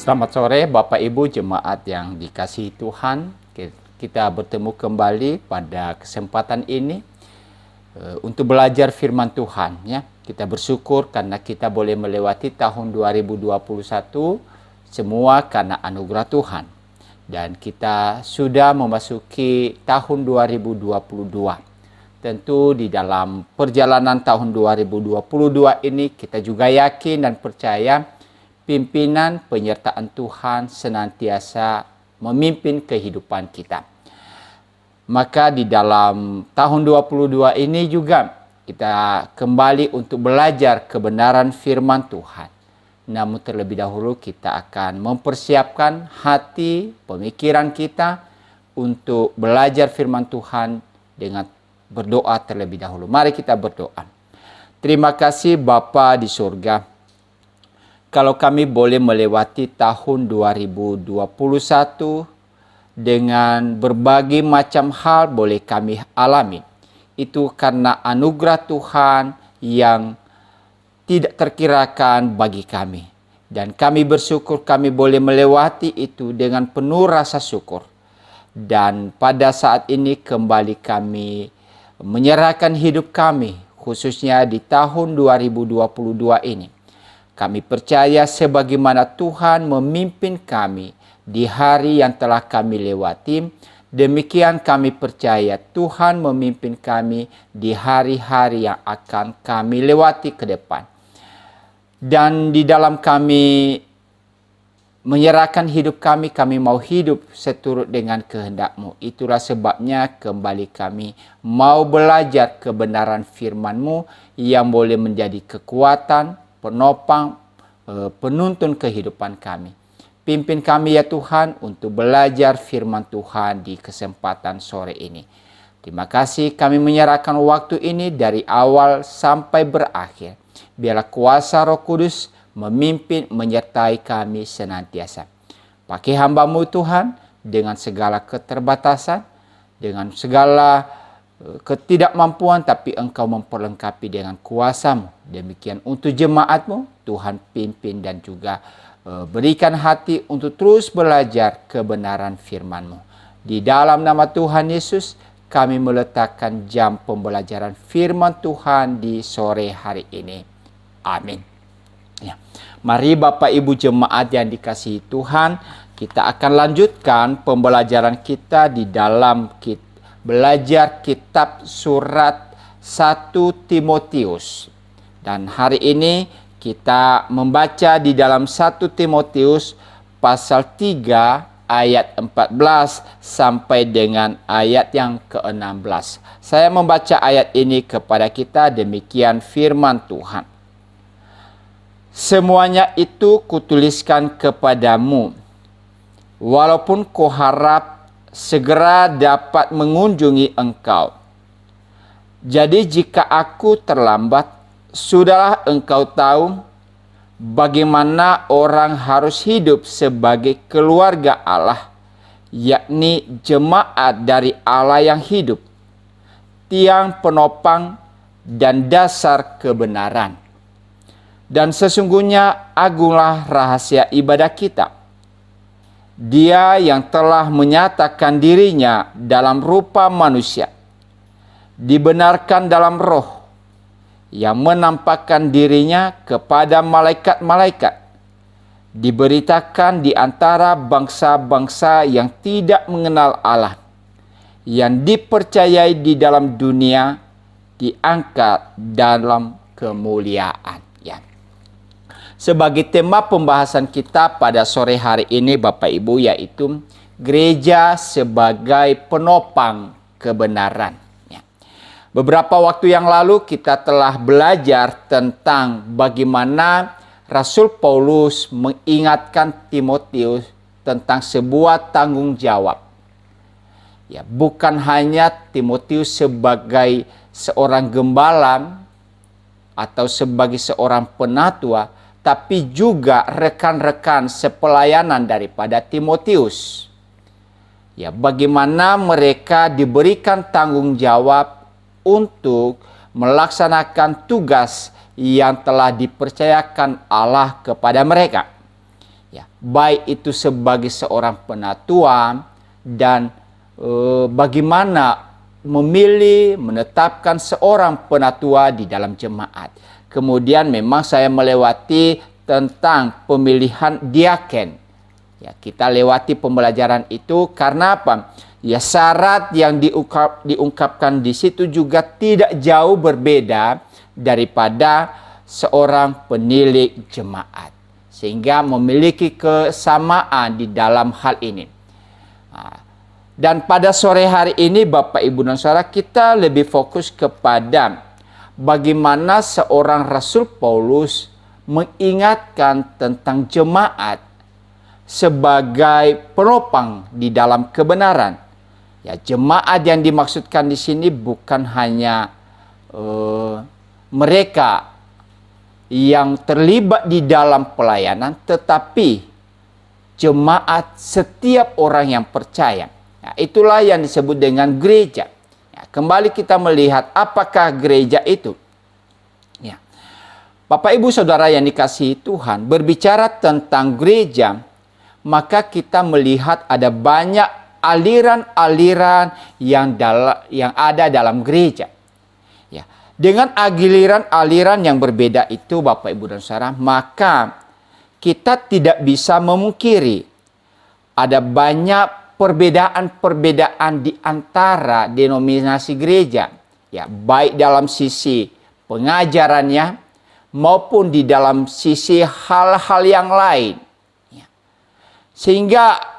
Selamat sore Bapak Ibu jemaat yang dikasihi Tuhan. Kita bertemu kembali pada kesempatan ini untuk belajar firman Tuhan ya. Kita bersyukur karena kita boleh melewati tahun 2021 semua karena anugerah Tuhan. Dan kita sudah memasuki tahun 2022. Tentu di dalam perjalanan tahun 2022 ini kita juga yakin dan percaya pimpinan penyertaan Tuhan senantiasa memimpin kehidupan kita. Maka di dalam tahun 2022 ini juga kita kembali untuk belajar kebenaran firman Tuhan. Namun terlebih dahulu kita akan mempersiapkan hati, pemikiran kita untuk belajar firman Tuhan dengan berdoa terlebih dahulu. Mari kita berdoa. Terima kasih Bapa di surga. Kalau kami boleh melewati tahun 2021 dengan berbagai macam hal boleh kami alami. Itu karena anugerah Tuhan yang tidak terkirakan bagi kami. Dan kami bersyukur kami boleh melewati itu dengan penuh rasa syukur. Dan pada saat ini kembali kami menyerahkan hidup kami khususnya di tahun 2022 ini. Kami percaya sebagaimana Tuhan memimpin kami di hari yang telah kami lewati, demikian kami percaya Tuhan memimpin kami di hari-hari yang akan kami lewati ke depan. Dan di dalam kami menyerahkan hidup kami mau hidup seturut dengan kehendak-Mu. Itulah sebabnya kembali kami mau belajar kebenaran firman-Mu yang boleh menjadi kekuatan, penopang, penuntun kehidupan kami. Pimpin kami ya Tuhan untuk belajar firman Tuhan di kesempatan sore ini. Terima kasih kami menyerahkan waktu ini dari awal sampai berakhir. Biarlah kuasa Roh Kudus memimpin menyertai kami senantiasa. Pakai hamba-Mu Tuhan dengan segala keterbatasan, dengan segala ketidakmampuan, tapi Engkau memperlengkapi dengan kuasa-Mu. Demikian untuk jemaat-Mu, Tuhan pimpin dan juga berikan hati untuk terus belajar kebenaran firman-Mu. Di dalam nama Tuhan Yesus, kami meletakkan jam pembelajaran firman Tuhan di sore hari ini. Amin. Ya. Mari Bapak Ibu jemaat yang dikasihi Tuhan, kita akan lanjutkan pembelajaran kita di dalam belajar kitab surat 1 Timotius. Dan hari ini kita membaca di dalam 1 Timotius pasal 3 ayat 14 sampai dengan ayat yang ke-16. Saya membaca ayat ini kepada kita, demikian firman Tuhan. Semuanya itu kutuliskan kepadamu, walaupun kuharap segera dapat mengunjungi engkau. Jadi jika aku terlambat, sudahlah engkau tahu bagaimana orang harus hidup sebagai keluarga Allah, yakni jemaat dari Allah yang hidup, tiang penopang dan dasar kebenaran. Dan sesungguhnya agunglah rahasia ibadah kita. Dia yang telah menyatakan dirinya dalam rupa manusia, dibenarkan dalam roh, yang menampakkan dirinya kepada malaikat-malaikat, diberitakan di antara bangsa-bangsa yang tidak mengenal Allah, yang dipercayai di dalam dunia, diangkat dalam kemuliaan. Sebagai tema pembahasan kita pada sore hari ini Bapak Ibu, yaitu gereja sebagai penopang kebenaran. Beberapa waktu yang lalu kita telah belajar tentang bagaimana Rasul Paulus mengingatkan Timotius tentang sebuah tanggung jawab. Ya, bukan hanya Timotius sebagai seorang gembala atau sebagai seorang penatua, tapi juga rekan-rekan sepelayanan daripada Timotius. Ya, bagaimana mereka diberikan tanggung jawab untuk melaksanakan tugas yang telah dipercayakan Allah kepada mereka. Ya, baik itu sebagai seorang penatua dan bagaimana memilih, menetapkan seorang penatua di dalam jemaat. Kemudian memang saya melewati tentang pemilihan diaken. Ya, kita lewati pembelajaran itu karena apa? Ya, syarat yang diungkapkan di situ juga tidak jauh berbeda daripada seorang penilik jemaat, sehingga memiliki kesamaan di dalam hal ini. Dan pada sore hari ini Bapak Ibu dan Saudara, kita lebih fokus kepada bagaimana seorang Rasul Paulus mengingatkan tentang jemaat sebagai penopang di dalam kebenaran. Ya, jemaat yang dimaksudkan di sini bukan hanya mereka yang terlibat di dalam pelayanan, tetapi jemaat setiap orang yang percaya. Ya, itulah yang disebut dengan gereja. Ya, kembali kita melihat apakah gereja itu. Ya. Bapak Ibu Saudara yang dikasihi Tuhan, berbicara tentang gereja, maka kita melihat ada banyak aliran-aliran yang ada dalam gereja. Ya, dengan aliran yang berbeda itu Bapak Ibu dan Saudara, maka kita tidak bisa memungkiri ada banyak perbedaan-perbedaan di antara denominasi gereja. Ya, baik dalam sisi pengajarannya maupun di dalam sisi hal-hal yang lain. Ya. Sehingga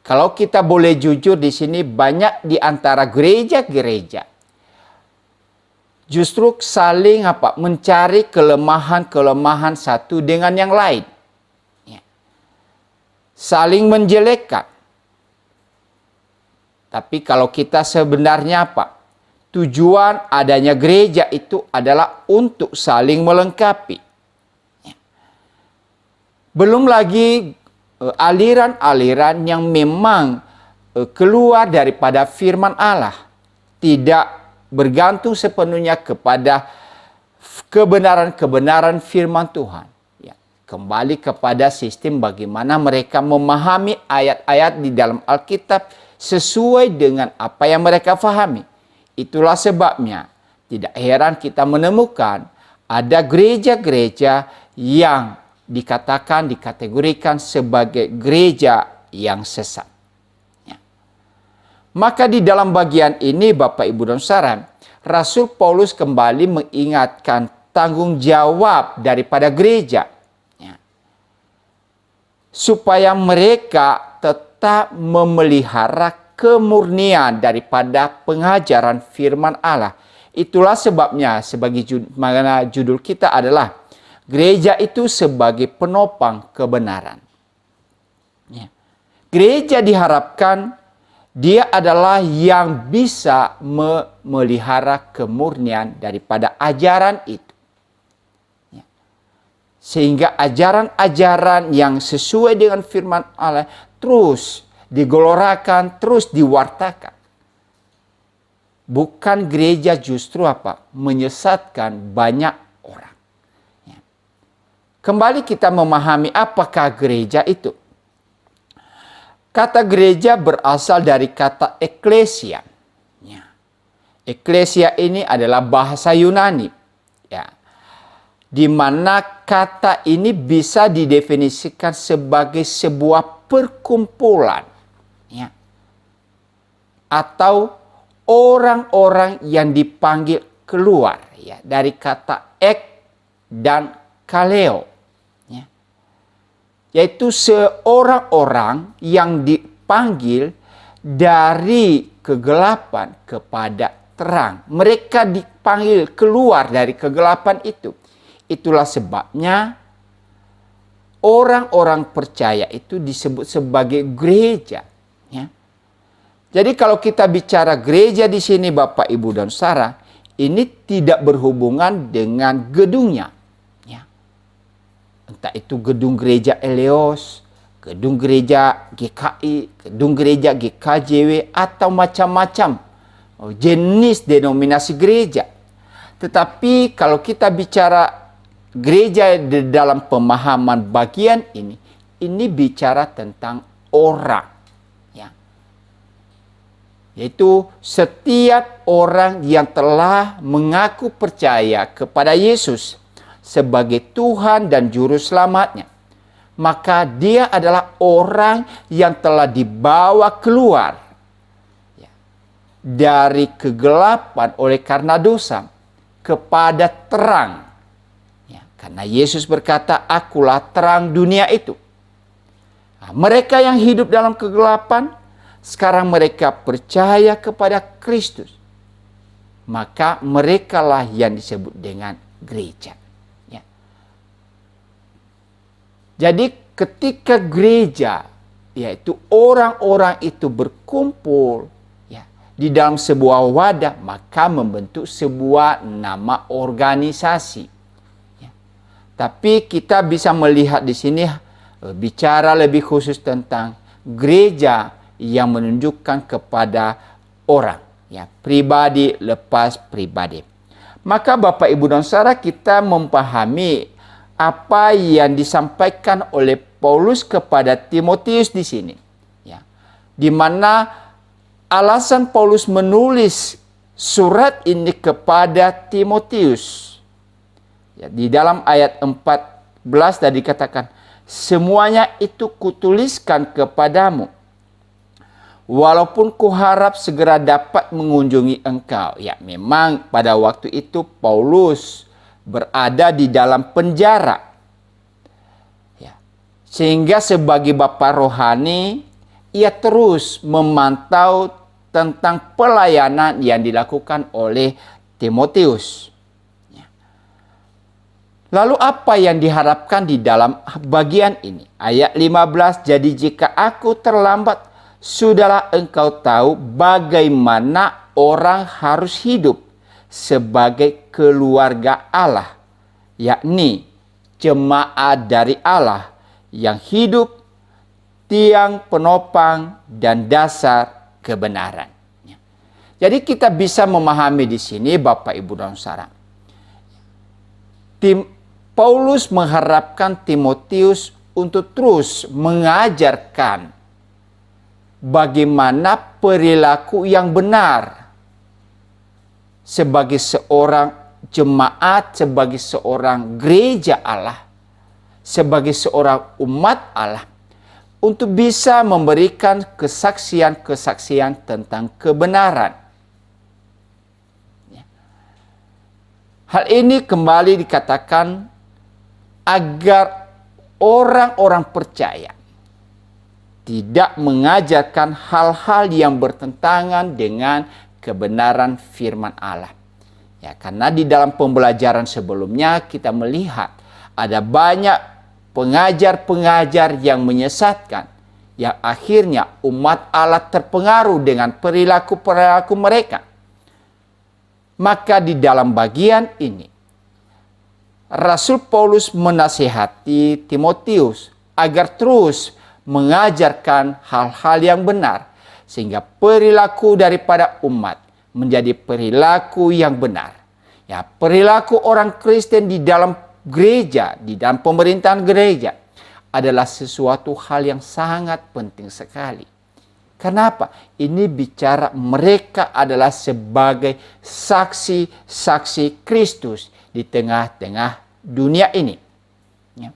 kalau kita boleh jujur di sini, banyak di antara gereja-gereja justru saling mencari kelemahan-kelemahan satu dengan yang lain. Ya. Saling menjelekkan. Tapi kalau kita sebenarnya tujuan adanya gereja itu adalah untuk saling melengkapi. Ya. Belum lagi aliran-aliran yang memang keluar daripada firman Allah, tidak bergantung sepenuhnya kepada kebenaran-kebenaran firman Tuhan. Ya, kembali kepada sistem bagaimana mereka memahami ayat-ayat di dalam Alkitab sesuai dengan apa yang mereka fahami. Itulah sebabnya tidak heran kita menemukan ada gereja-gereja yang dikategorikan sebagai gereja yang sesat. Ya. Maka di dalam bagian ini Bapak Ibu dan Saudara, Rasul Paulus kembali mengingatkan tanggung jawab daripada gereja. Ya. Supaya mereka tetap memelihara kemurnian daripada pengajaran firman Allah. Itulah sebabnya sebagai judul kita adalah gereja itu sebagai penopang kebenaran. Ya. Gereja diharapkan dia adalah yang bisa memelihara kemurnian daripada ajaran itu. Ya. Sehingga ajaran-ajaran yang sesuai dengan firman Allah terus digelorakan, terus diwartakan. Bukan gereja justru menyesatkan banyak. Kembali kita memahami apakah gereja itu. Kata gereja berasal dari kata eklesia. Ya. Eklesia ini adalah bahasa Yunani. Ya. Di mana kata ini bisa didefinisikan sebagai sebuah perkumpulan. Ya. Atau orang-orang yang dipanggil keluar. Ya. Dari kata ek dan kaleo. Yaitu seorang-orang yang dipanggil dari kegelapan kepada terang. Mereka dipanggil keluar dari kegelapan itu. Itulah sebabnya orang-orang percaya itu disebut sebagai gereja. Ya. Jadi kalau kita bicara gereja di sini Bapak, Ibu, dan Saudara, ini tidak berhubungan dengan gedungnya. Entah itu gedung gereja Eleos, gedung gereja GKI, gedung gereja GKJW, atau macam-macam jenis denominasi gereja. Tetapi kalau kita bicara gereja di dalam pemahaman bagian ini, ini bicara tentang orang. Ya. Yaitu setiap orang yang telah mengaku percaya kepada Yesus sebagai Tuhan dan Juru Selamatnya, maka dia adalah orang yang telah dibawa keluar dari kegelapan oleh karena dosa kepada terang. Ya, karena Yesus berkata, "Akulah terang dunia itu." Nah, mereka yang hidup dalam kegelapan, sekarang mereka percaya kepada Kristus. Maka merekalah yang disebut dengan gereja. Ya. Jadi ketika gereja, yaitu orang-orang itu berkumpul di dalam sebuah wadah, maka membentuk sebuah nama organisasi. Ya. Tapi kita bisa melihat di sini bicara lebih khusus tentang gereja yang menunjukkan kepada orang, ya, pribadi lepas pribadi. Maka Bapak Ibu dan Saudara, kita memahami apa yang disampaikan oleh Paulus kepada Timotius di sini, ya, di mana alasan Paulus menulis surat ini kepada Timotius. Ya, di dalam ayat 14 tadi dikatakan, "Semuanya itu kutuliskan kepadamu, walaupun kuharap segera dapat mengunjungi engkau." Ya, memang pada waktu itu Paulus berada di dalam penjara. Ya, sehingga sebagai bapa rohani, ia terus memantau tentang pelayanan yang dilakukan oleh Timotius. Lalu apa yang diharapkan di dalam bagian ini? Ayat 15, "Jadi jika aku terlambat, sudahlah engkau tahu bagaimana orang harus hidup sebagai keluarga Allah, yakni jemaat dari Allah yang hidup tiang penopang dan dasar kebenaran." Jadi kita bisa memahami di sini, Bapak Ibu dan Saudara, Paulus mengharapkan Timotius untuk terus mengajarkan bagaimana perilaku yang benar sebagai seorang jemaat, sebagai seorang gereja Allah, sebagai seorang umat Allah, untuk bisa memberikan kesaksian-kesaksian tentang kebenaran. Hal ini kembali dikatakan agar orang-orang percaya tidak mengajarkan hal-hal yang bertentangan dengan kebenaran firman Allah. Ya, karena di dalam pembelajaran sebelumnya kita melihat ada banyak pengajar-pengajar yang menyesatkan, yang akhirnya umat Allah terpengaruh dengan perilaku-perilaku mereka. Maka di dalam bagian ini, Rasul Paulus menasihati Timotius agar terus mengajarkan hal-hal yang benar, sehingga perilaku daripada umat menjadi perilaku yang benar. Ya, perilaku orang Kristen di dalam gereja, di dalam pemerintahan gereja adalah sesuatu hal yang sangat penting sekali. Kenapa? Ini bicara mereka adalah sebagai saksi-saksi Kristus di tengah-tengah dunia ini. Ya.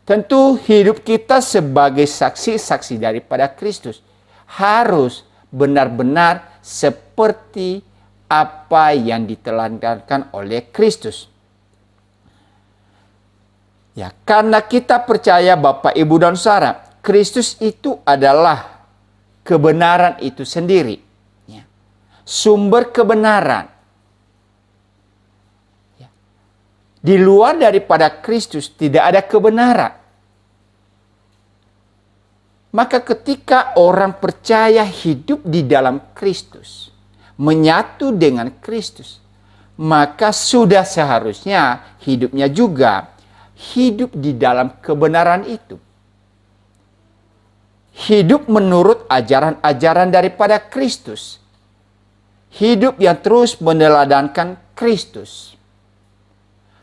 Tentu hidup kita sebagai saksi-saksi daripada Kristus harus benar-benar seperti apa yang diteladangkan oleh Kristus. Ya, karena kita percaya Bapak, Ibu, dan Saudara, Kristus itu adalah kebenaran itu sendiri. Ya. Sumber kebenaran. Ya. Di luar daripada Kristus tidak ada kebenaran. Maka ketika orang percaya hidup di dalam Kristus, menyatu dengan Kristus, maka sudah seharusnya hidupnya juga hidup di dalam kebenaran itu. Hidup menurut ajaran-ajaran daripada Kristus. Hidup yang terus meneladankan Kristus.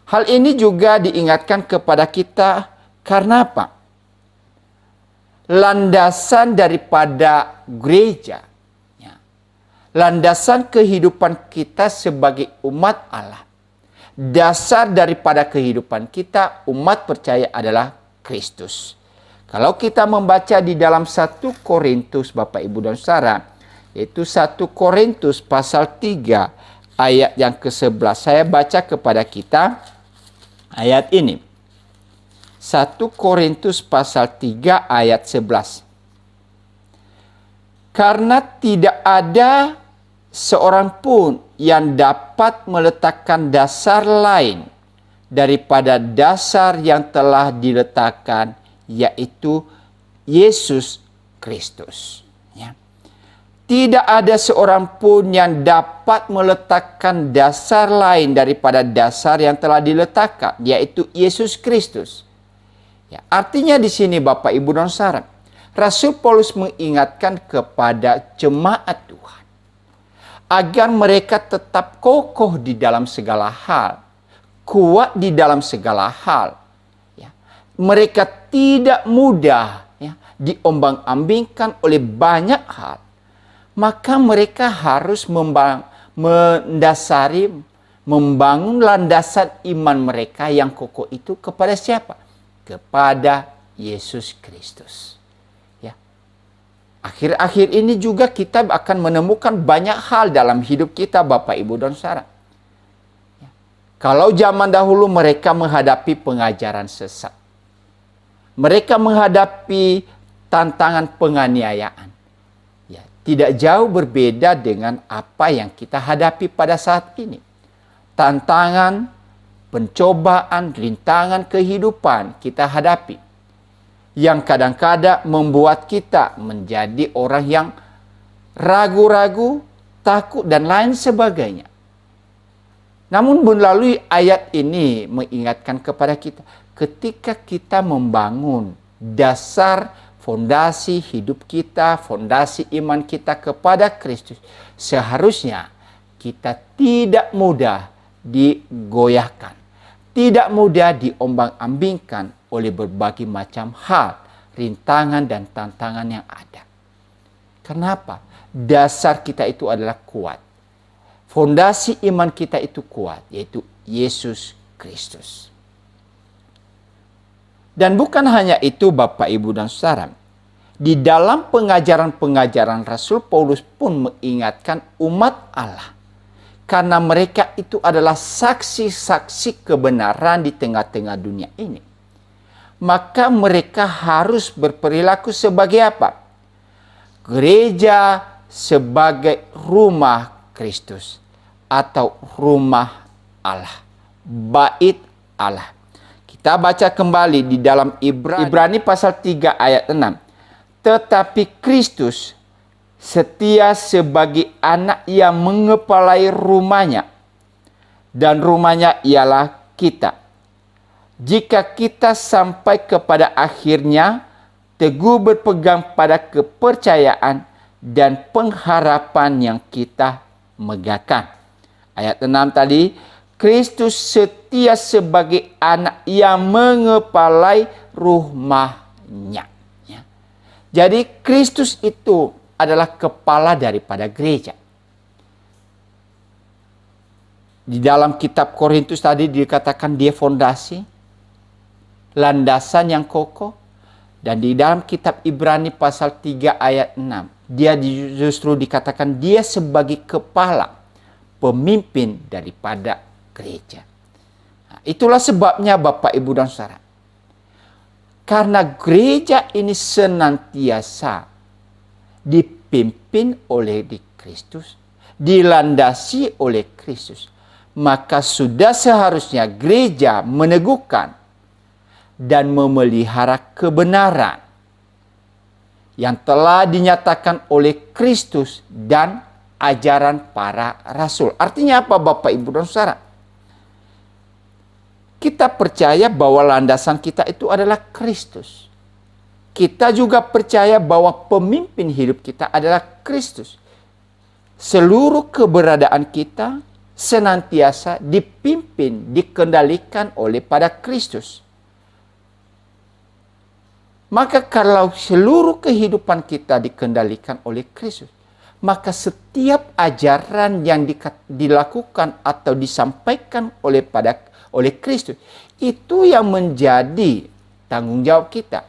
Hal ini juga diingatkan kepada kita karena apa? landasan daripada gereja, ya, landasan kehidupan kita sebagai umat Allah, dasar daripada kehidupan kita umat percaya adalah Kristus. Kalau kita membaca di dalam 1 Korintus Bapak Ibu dan Saudara, yaitu 1 Korintus pasal 3 ayat yang ke-11. Saya baca kepada kita ayat ini. 1 Korintus pasal 3 ayat 11. Karena tidak ada seorang pun yang dapat meletakkan dasar lain daripada dasar yang telah diletakkan, yaitu Yesus Kristus. Ya. Tidak ada seorang pun yang dapat meletakkan dasar lain daripada dasar yang telah diletakkan, yaitu Yesus Kristus. Ya, artinya di sini Bapak Ibu dan Saudara, Rasul Paulus mengingatkan kepada jemaat Tuhan agar mereka tetap kokoh di dalam segala hal, kuat di dalam segala hal. Ya. Mereka tidak mudah, ya, diombang-ambingkan oleh banyak hal. Maka mereka harus membangun landasan iman mereka yang kokoh itu kepada siapa? Kepada Yesus Kristus. Ya. Akhir-akhir ini juga kita akan menemukan banyak hal dalam hidup kita Bapak Ibu dan Saudara. Ya. Kalau zaman dahulu mereka menghadapi pengajaran sesat, mereka menghadapi tantangan penganiayaan. Ya, tidak jauh berbeda dengan apa yang kita hadapi pada saat ini. Tantangan, pencobaan, rintangan kehidupan kita hadapi, yang kadang-kadang membuat kita menjadi orang yang ragu-ragu, takut, dan lain sebagainya. Namun melalui ayat ini mengingatkan kepada kita, ketika kita membangun dasar fondasi hidup kita, fondasi iman kita kepada Kristus, seharusnya kita tidak mudah digoyahkan, tidak mudah diombang-ambingkan oleh berbagai macam hal, rintangan dan tantangan yang ada. Kenapa? Dasar kita itu adalah kuat. Fondasi iman kita itu kuat, yaitu Yesus Kristus. Dan bukan hanya itu Bapak Ibu dan Saudara. Di dalam pengajaran-pengajaran Rasul Paulus pun mengingatkan umat Allah. Karena mereka itu adalah saksi-saksi kebenaran di tengah-tengah dunia ini. Maka mereka harus berperilaku sebagai apa? Gereja sebagai rumah Kristus atau rumah Allah, bait Allah. Kita baca kembali di dalam Ibrani pasal 3 ayat 6. Tetapi Kristus setia sebagai anak yang mengepalai rumahnya, dan rumahnya ialah kita. Jika kita sampai kepada akhirnya teguh berpegang pada kepercayaan dan pengharapan yang kita megahkan. Ayat 6 tadi, Kristus setia sebagai anak yang mengepalai rumahnya. Ya. Jadi Kristus itu adalah kepala daripada gereja. Di dalam kitab Korintus tadi dikatakan dia fondasi, landasan yang kokoh. Dan di dalam kitab Ibrani pasal 3 ayat 6, dia justru dikatakan dia sebagai kepala, pemimpin daripada gereja. Nah, itulah sebabnya Bapak, Ibu, dan Saudara. Karena gereja ini senantiasa dipimpin oleh Kristus, dilandasi oleh Kristus, maka sudah seharusnya gereja meneguhkan dan memelihara kebenaran yang telah dinyatakan oleh Kristus dan ajaran para rasul. Artinya apa Bapak, Ibu, dan Saudara? Kita percaya bahwa landasan kita itu adalah Kristus. Kita juga percaya bahwa pemimpin hidup kita adalah Kristus. Seluruh keberadaan kita senantiasa dipimpin, dikendalikan oleh pada Kristus. Maka kalau seluruh kehidupan kita dikendalikan oleh Kristus, maka setiap ajaran yang dilakukan atau disampaikan oleh Kristus, itu yang menjadi tanggung jawab kita.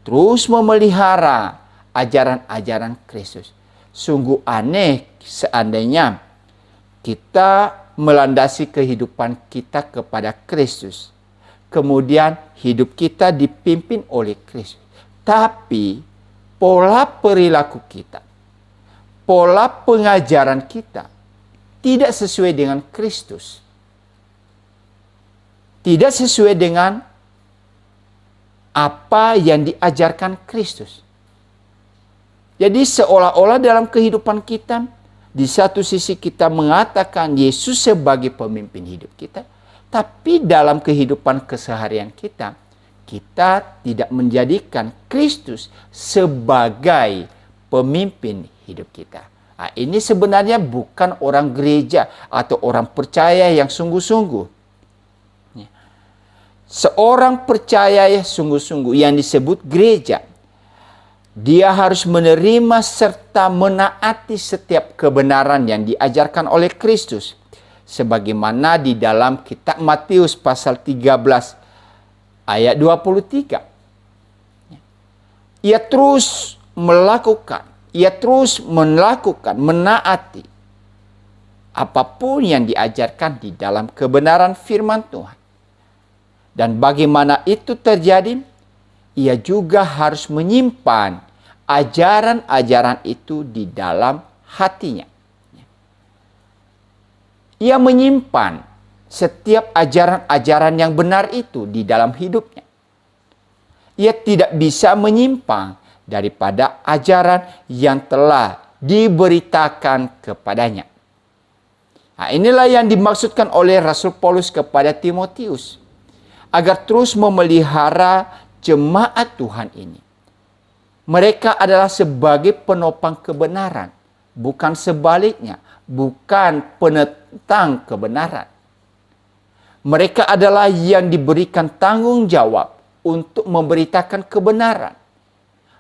Terus memelihara ajaran-ajaran Kristus. Sungguh aneh seandainya kita melandasi kehidupan kita kepada Kristus, kemudian hidup kita dipimpin oleh Kristus, tapi pola perilaku kita, pola pengajaran kita tidak sesuai dengan Kristus, tidak sesuai dengan apa yang diajarkan Kristus. Jadi seolah-olah dalam kehidupan kita, di satu sisi kita mengatakan Yesus sebagai pemimpin hidup kita, tapi dalam kehidupan keseharian kita, kita tidak menjadikan Kristus sebagai pemimpin hidup kita. Nah, ini sebenarnya bukan orang gereja atau orang percaya yang sungguh-sungguh. Seorang percaya yang sungguh-sungguh yang disebut gereja, dia harus menerima serta menaati setiap kebenaran yang diajarkan oleh Kristus. Sebagaimana di dalam kitab Matius pasal 13 ayat 23. Ia terus melakukan, menaati apapun yang diajarkan di dalam kebenaran firman Tuhan. Dan bagaimana itu terjadi? Ia juga harus menyimpan ajaran-ajaran itu di dalam hatinya. Ia menyimpan setiap ajaran-ajaran yang benar itu di dalam hidupnya. Ia tidak bisa menyimpang daripada ajaran yang telah diberitakan kepadanya. Nah, inilah yang dimaksudkan oleh Rasul Paulus kepada Timotius, agar terus memelihara jemaat Tuhan ini. Mereka adalah sebagai penopang kebenaran, bukan sebaliknya, bukan penentang kebenaran. Mereka adalah yang diberikan tanggung jawab untuk memberitakan kebenaran,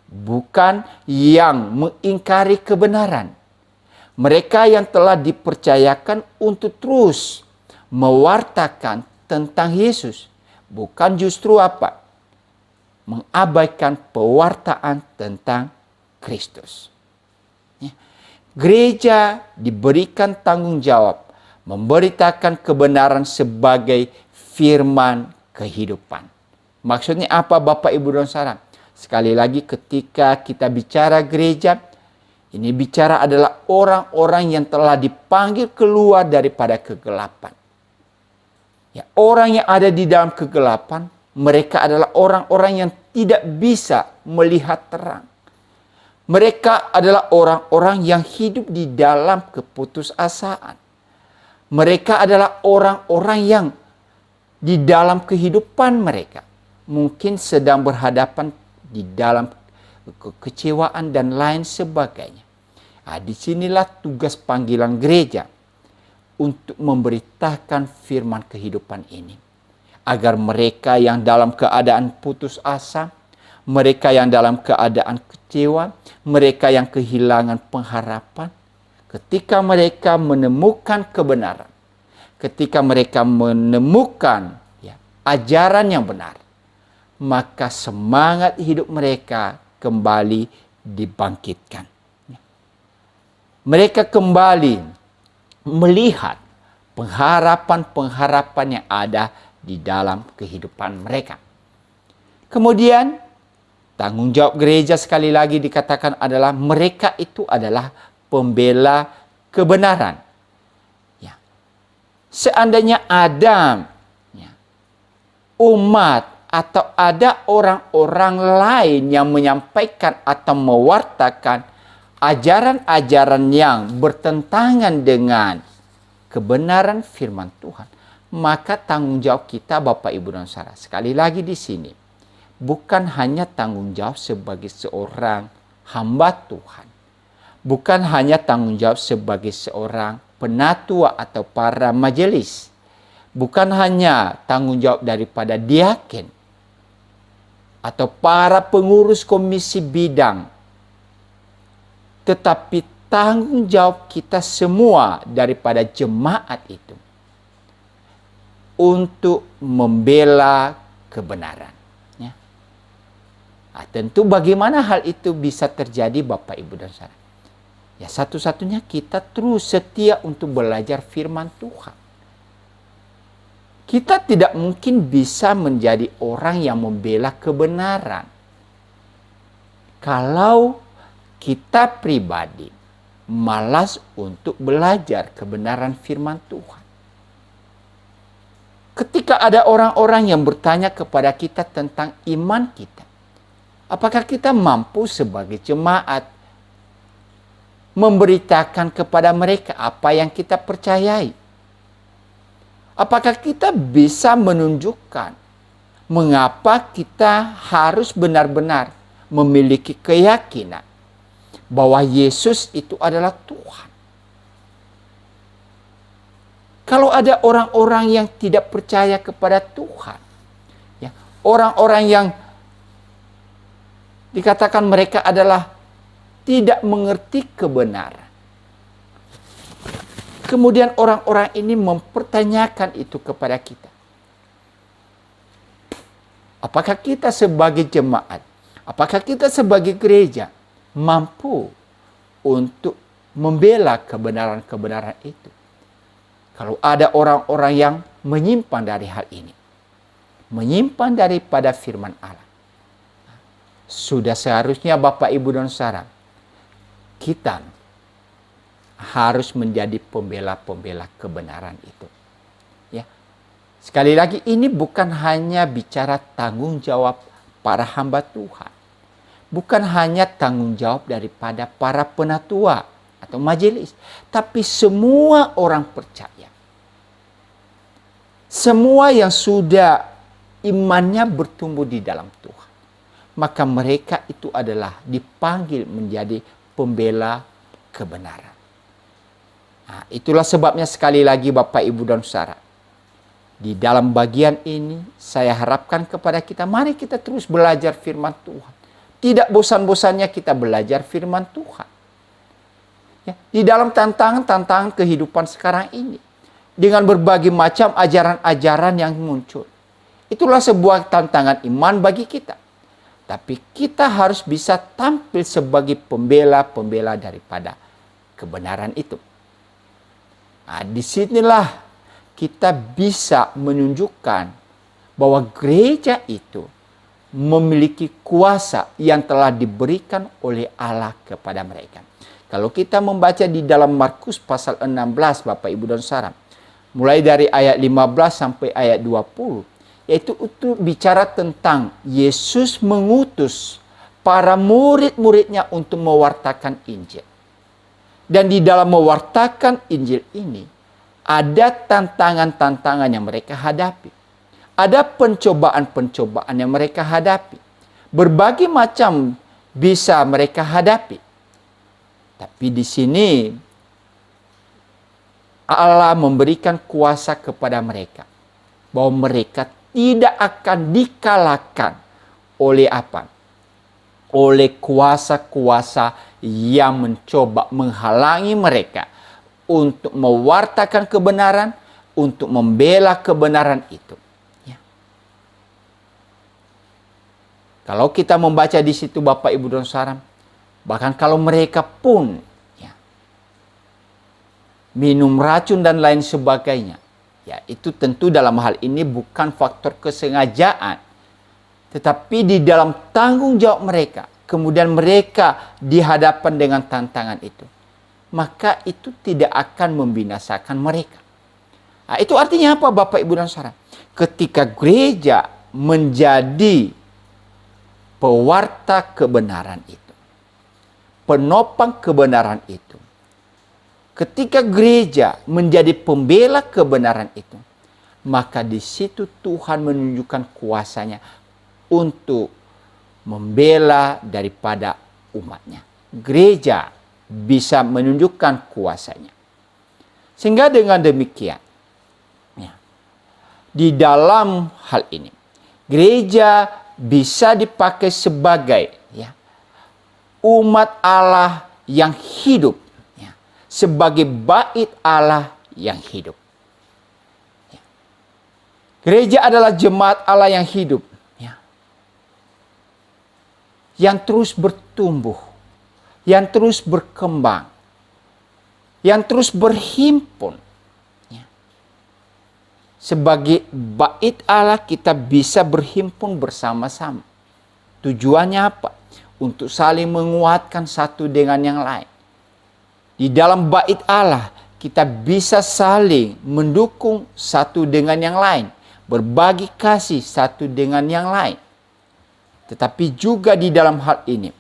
bukan yang mengingkari kebenaran. Mereka yang telah dipercayakan untuk terus mewartakan tentang Yesus, bukan justru mengabaikan pewartaan tentang Kristus. Gereja diberikan tanggung jawab memberitakan kebenaran sebagai firman kehidupan. Maksudnya apa Bapak Ibu dan Saudara? Sekali lagi ketika kita bicara gereja, ini bicara adalah orang-orang yang telah dipanggil keluar daripada kegelapan. Ya, orang yang ada di dalam kegelapan, mereka adalah orang-orang yang tidak bisa melihat terang. Mereka adalah orang-orang yang hidup di dalam keputusasaan. Mereka adalah orang-orang yang di dalam kehidupan mereka mungkin sedang berhadapan di dalam kekecewaan dan lain sebagainya. Nah, disinilah tugas panggilan gereja untuk memberitakan firman kehidupan ini. Agar mereka yang dalam keadaan putus asa, mereka yang dalam keadaan kecewa, mereka yang kehilangan pengharapan, ketika mereka menemukan kebenaran, ketika mereka menemukan ajaran yang benar, maka semangat hidup mereka kembali dibangkitkan. Mereka kembali melihat pengharapan-pengharapan yang ada di dalam kehidupan mereka. Kemudian tanggung jawab gereja sekali lagi dikatakan adalah mereka itu adalah pembela kebenaran. Ya. Seandainya ada umat atau ada orang-orang lain yang menyampaikan atau mewartakan ajaran-ajaran yang bertentangan dengan kebenaran firman Tuhan, maka tanggung jawab kita Bapak Ibu dan Saudara sekali lagi di sini bukan hanya tanggung jawab sebagai seorang hamba Tuhan, bukan hanya tanggung jawab sebagai seorang penatua atau para majelis, bukan hanya tanggung jawab daripada diaken, atau para pengurus komisi bidang, tetapi tanggung jawab kita semua daripada jemaat itu untuk membela kebenaran. Ya. Nah, tentu bagaimana hal itu bisa terjadi Bapak Ibu dan Saudara? Ya, satu-satunya kita terus setia untuk belajar firman Tuhan. Kita tidak mungkin bisa menjadi orang yang membela kebenaran kalau kita pribadi malas untuk belajar kebenaran firman Tuhan. Ketika ada orang-orang yang bertanya kepada kita tentang iman kita, apakah kita mampu sebagai jemaat memberitakan kepada mereka apa yang kita percayai? Apakah kita bisa menunjukkan mengapa kita harus benar-benar memiliki keyakinan bahwa Yesus itu adalah Tuhan? Kalau ada orang-orang yang tidak percaya kepada Tuhan, ya, orang-orang yang dikatakan mereka adalah tidak mengerti kebenaran, kemudian orang-orang ini mempertanyakan itu kepada kita. Apakah kita sebagai jemaat, apakah kita sebagai gereja mampu untuk membela kebenaran-kebenaran itu? Kalau ada orang-orang yang menyimpan dari hal ini, menyimpan daripada firman Allah, sudah seharusnya Bapak, Ibu, dan Saudara, kita harus menjadi pembela-pembela kebenaran itu. Ya. Sekali lagi, ini bukan hanya bicara tanggung jawab para hamba Tuhan. Bukan hanya tanggung jawab daripada para penatua atau majelis, tapi semua orang percaya. Semua yang sudah imannya bertumbuh di dalam Tuhan. Maka mereka itu adalah dipanggil menjadi pembela kebenaran. Nah, itulah sebabnya sekali lagi Bapak, Ibu, dan Saudara, di dalam bagian ini saya harapkan kepada kita, mari kita terus belajar firman Tuhan. Tidak bosan-bosannya kita belajar firman Tuhan. Ya, di dalam tantangan-tantangan kehidupan sekarang ini, dengan berbagai macam ajaran-ajaran yang muncul, itulah sebuah tantangan iman bagi kita. Tapi kita harus bisa tampil sebagai pembela-pembela daripada kebenaran itu. Nah, disinilah kita bisa menunjukkan bahwa gereja itu memiliki kuasa yang telah diberikan oleh Allah kepada mereka. Kalau kita membaca di dalam Markus pasal 16, Bapak, Ibu, dan Saudara, mulai dari ayat 15 sampai ayat 20, yaitu itu bicara tentang Yesus mengutus para murid-muridnya untuk mewartakan Injil. Dan di dalam mewartakan Injil ini, ada tantangan-tantangan yang mereka hadapi. Ada pencobaan-pencobaan yang mereka hadapi. Berbagai macam bisa mereka hadapi. Tapi di sini, Allah memberikan kuasa kepada mereka. Bahwa mereka tidak akan dikalahkan oleh apa? Oleh kuasa-kuasa yang mencoba menghalangi mereka untuk mewartakan kebenaran, untuk membela kebenaran itu. Ya. Kalau kita membaca di situ Bapak, Ibu, dan Saudara, bahkan kalau mereka pun ya, minum racun dan lain sebagainya, ya, itu tentu dalam hal ini bukan faktor kesengajaan. Tetapi di dalam tanggung jawab mereka, kemudian mereka dihadapan dengan tantangan itu, maka itu tidak akan membinasakan mereka. Nah, itu artinya apa Bapak, Ibu, dan Saudara? Ketika gereja menjadi pewarta kebenaran itu, penopang kebenaran itu, ketika gereja menjadi pembela kebenaran itu, maka di situ Tuhan menunjukkan kuasanya untuk membela daripada umatnya. Gereja bisa menunjukkan kuasanya. Sehingga dengan demikian, ya, di dalam hal ini, gereja bisa dipakai sebagai umat Allah yang hidup, sebagai bait Allah yang hidup. Gereja adalah jemaat Allah yang hidup, yang terus bertumbuh, yang terus berkembang, yang terus berhimpun. Sebagai bait Allah kita bisa berhimpun bersama-sama. Tujuannya apa? Untuk saling menguatkan satu dengan yang lain. Di dalam bait Allah kita bisa saling mendukung satu dengan yang lain, berbagi kasih satu dengan yang lain. Tetapi juga di dalam hal ini,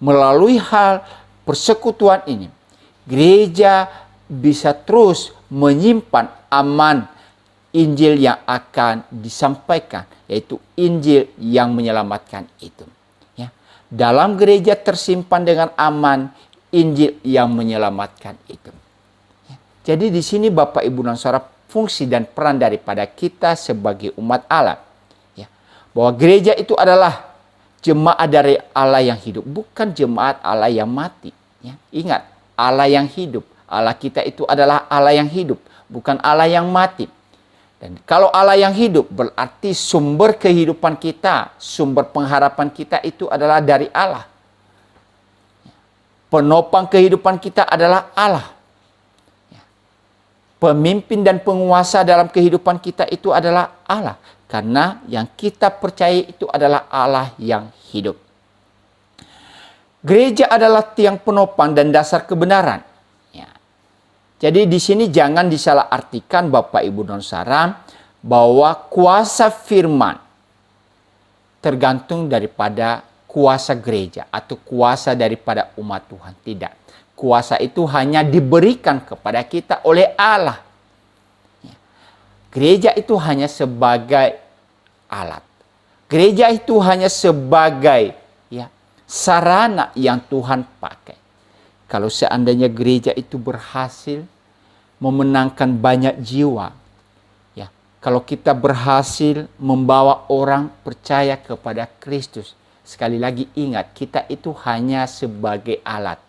melalui hal persekutuan ini, gereja bisa terus menyimpan aman Injil yang akan disampaikan, yaitu Injil yang menyelamatkan itu. Dalam gereja tersimpan dengan aman Injil yang menyelamatkan itu. Jadi di sini Bapak Ibu dan Saudara, fungsi dan peran daripada kita sebagai umat Allah, bahwa gereja itu adalah jemaat dari Allah yang hidup, bukan jemaat Allah yang mati. Ingat, Allah yang hidup, Allah kita itu adalah Allah yang hidup, bukan Allah yang mati. Dan kalau Allah yang hidup, berarti sumber kehidupan kita, sumber pengharapan kita itu adalah dari Allah. Penopang kehidupan kita adalah Allah. Pemimpin dan penguasa dalam kehidupan kita itu adalah Allah. Karena yang kita percaya itu adalah Allah yang hidup. Gereja adalah tiang penopang dan dasar kebenaran. Jadi di sini jangan disalahartikan Bapak Ibu dan Saudara bahwa kuasa firman tergantung daripada kuasa gereja atau kuasa daripada umat Tuhan. Tidak. Kuasa itu hanya diberikan kepada kita oleh Allah. Gereja itu hanya sebagai alat. Gereja itu hanya sebagai sarana yang Tuhan pakai. Kalau seandainya gereja itu berhasil memenangkan banyak jiwa, kalau kita berhasil membawa orang percaya kepada Kristus, sekali lagi ingat, kita itu hanya sebagai alat.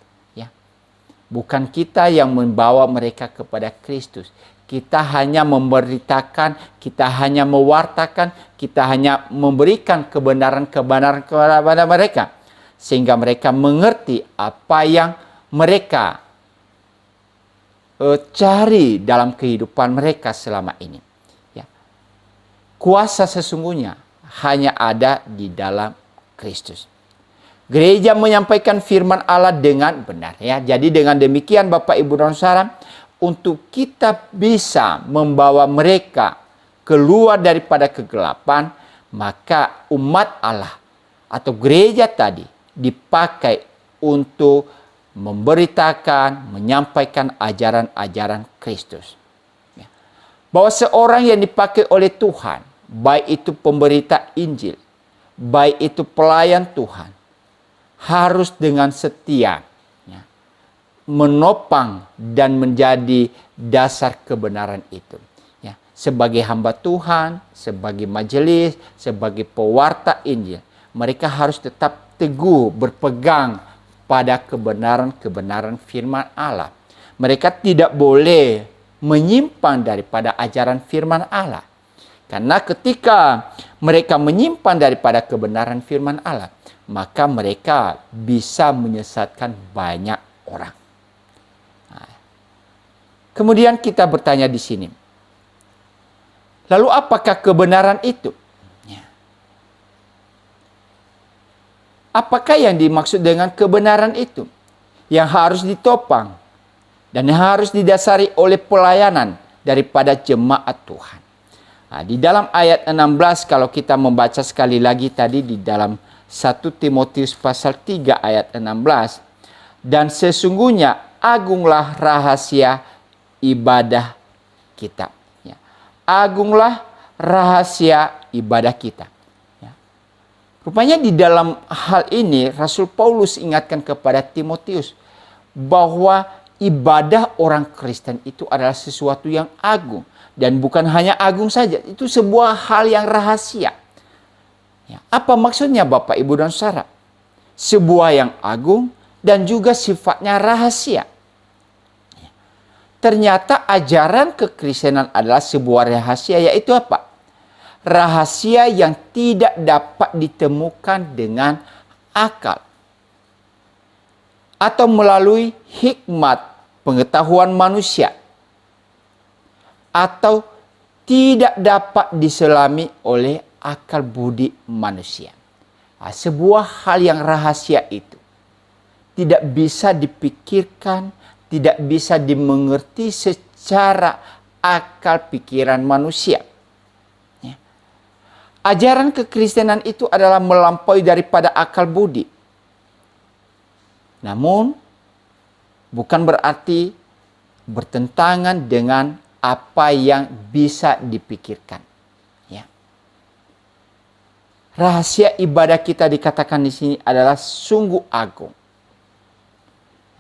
Bukan kita yang membawa mereka kepada Kristus. Kita hanya memberitakan, kita hanya mewartakan, kita hanya memberikan kebenaran-kebenaran kepada mereka. Sehingga mereka mengerti apa yang mereka cari dalam kehidupan mereka selama ini. Kuasa sesungguhnya hanya ada di dalam Kristus. Gereja menyampaikan firman Allah dengan benar. Jadi dengan demikian Bapak Ibu dan Saudara, untuk kita bisa membawa mereka keluar daripada kegelapan, maka umat Allah atau gereja tadi dipakai untuk memberitakan, menyampaikan ajaran-ajaran Kristus. Bahwa seorang yang dipakai oleh Tuhan, baik itu pemberita Injil, baik itu pelayan Tuhan, harus dengan setia menopang dan menjadi dasar kebenaran itu. Sebagai hamba Tuhan, sebagai majelis, sebagai pewarta Injil, mereka harus tetap teguh berpegang pada kebenaran-kebenaran firman Allah. Mereka tidak boleh menyimpang daripada ajaran firman Allah. Karena ketika mereka menyimpan daripada kebenaran firman Allah, maka mereka bisa menyesatkan banyak orang. Kemudian kita bertanya di sini, lalu apakah kebenaran itu? Apakah yang dimaksud dengan kebenaran itu? Yang harus ditopang dan yang harus didasari oleh pelayanan daripada jemaat Tuhan. Di dalam ayat 16, kalau kita membaca sekali lagi tadi di dalam 1 Timotius pasal 3 ayat 16. Dan sesungguhnya agunglah rahasia ibadah kita. Agunglah rahasia ibadah kita. Rupanya di dalam hal ini Rasul Paulus ingatkan kepada Timotius bahwa ibadah orang Kristen itu adalah sesuatu yang agung. Dan bukan hanya agung saja, itu sebuah hal yang rahasia. Ya, apa maksudnya Bapak, Ibu, dan Saudara? Sebuah yang agung dan juga sifatnya rahasia. Ternyata ajaran kekristenan adalah sebuah rahasia, yaitu apa? Rahasia yang tidak dapat ditemukan dengan akal atau melalui hikmat pengetahuan manusia, atau tidak dapat diselami oleh akal budi manusia. Sebuah hal yang rahasia itu tidak bisa dipikirkan, tidak bisa dimengerti secara akal pikiran manusia. Ya. Ajaran kekristenan itu adalah melampaui daripada akal budi. Namun, bukan berarti bertentangan dengan apa yang bisa dipikirkan. Ya. Rahasia ibadah kita dikatakan di sini adalah sungguh agung.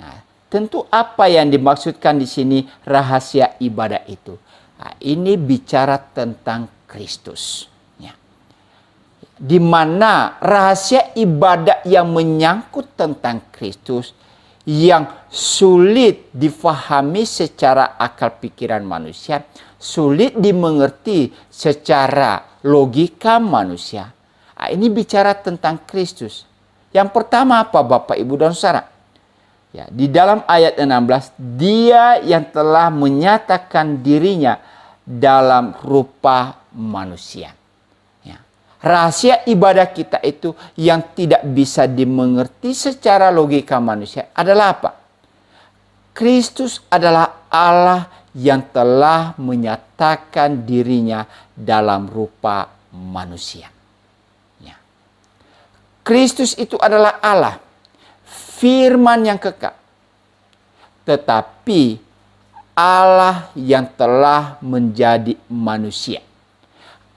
Nah, tentu apa yang dimaksudkan di sini rahasia ibadah itu? Nah, ini bicara tentang Kristus. Ya. Di mana rahasia ibadah yang menyangkut tentang Kristus yang sulit difahami secara akal pikiran manusia, sulit dimengerti secara logika manusia. Nah, ini bicara tentang Kristus. Yang pertama apa Bapak, Ibu, dan Saudara? Ya, di dalam ayat 16, Dia yang telah menyatakan dirinya dalam rupa manusia. Ya. Rahasia ibadah kita itu yang tidak bisa dimengerti secara logika manusia adalah apa? Kristus adalah Allah yang telah menyatakan dirinya dalam rupa manusia. Ya. Kristus itu adalah Allah, firman yang kekal, tetapi Allah yang telah menjadi manusia.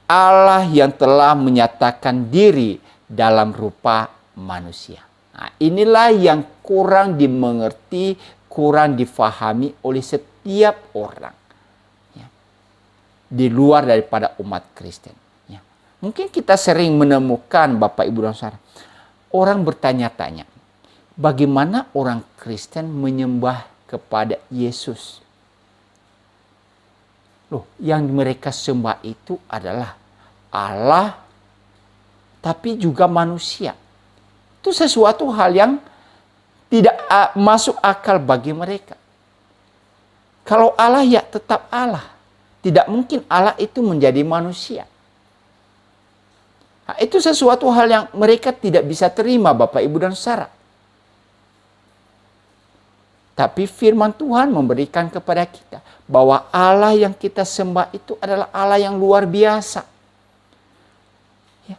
Allah yang telah menyatakan diri dalam rupa manusia. Nah, inilah yang kurang dimengerti, kurang difahami oleh setiap orang. Ya. Di luar daripada umat Kristen. Ya. Mungkin kita sering menemukan Bapak, Ibu, dan Saudara, orang bertanya-tanya, bagaimana orang Kristen menyembah kepada Yesus? Loh, yang mereka sembah itu adalah Allah, tapi juga manusia. Itu sesuatu hal yang tidak masuk akal bagi mereka. Kalau Allah ya tetap Allah. Tidak mungkin Allah itu menjadi manusia. Nah, itu sesuatu hal yang mereka tidak bisa terima Bapak, Ibu, dan Saudara. Tapi firman Tuhan memberikan kepada kita bahwa Allah yang kita sembah itu adalah Allah yang luar biasa. Ya.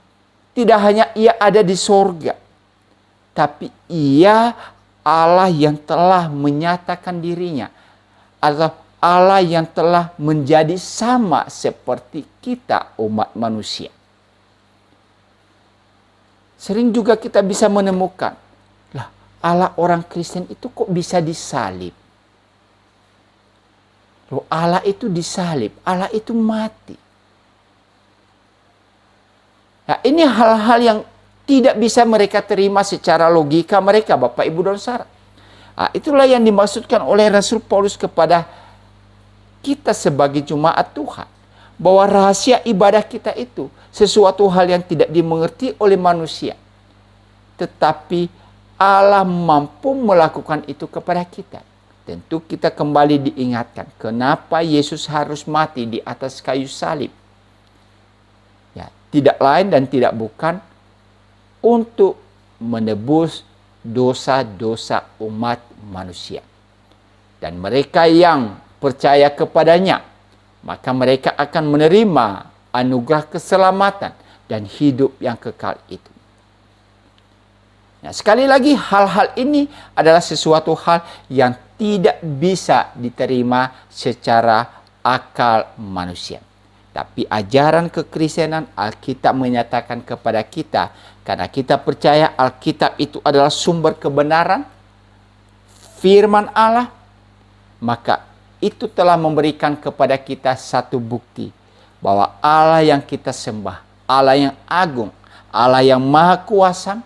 Tidak hanya Ia ada di sorga, tapi Ia Allah yang telah menyatakan dirinya, atau Allah yang telah menjadi sama seperti kita umat manusia. Sering juga kita bisa menemukan, lah Allah orang Kristen itu kok bisa disalib? Loh, Allah itu disalib, Allah itu mati. Nah, ini hal-hal yang tidak bisa mereka terima secara logika mereka, Bapak, Ibu, dan Saudara. Nah, itulah yang dimaksudkan oleh Rasul Paulus kepada kita sebagai jemaat Tuhan. Bahwa rahasia ibadah kita itu sesuatu hal yang tidak dimengerti oleh manusia. Tetapi Allah mampu melakukan itu kepada kita. Tentu kita kembali diingatkan kenapa Yesus harus mati di atas kayu salib. Ya, tidak lain dan tidak bukan untuk menebus dosa-dosa umat manusia. Dan mereka yang percaya kepadanya, maka mereka akan menerima anugerah keselamatan dan hidup yang kekal itu. Nah, sekali lagi hal-hal ini adalah sesuatu hal yang tidak bisa diterima secara akal manusia. Tapi ajaran kekristenan Alkitab menyatakan kepada kita, karena kita percaya Alkitab itu adalah sumber kebenaran, firman Allah, maka itu telah memberikan kepada kita satu bukti bahwa Allah yang kita sembah, Allah yang agung, Allah yang Maha Kuasa,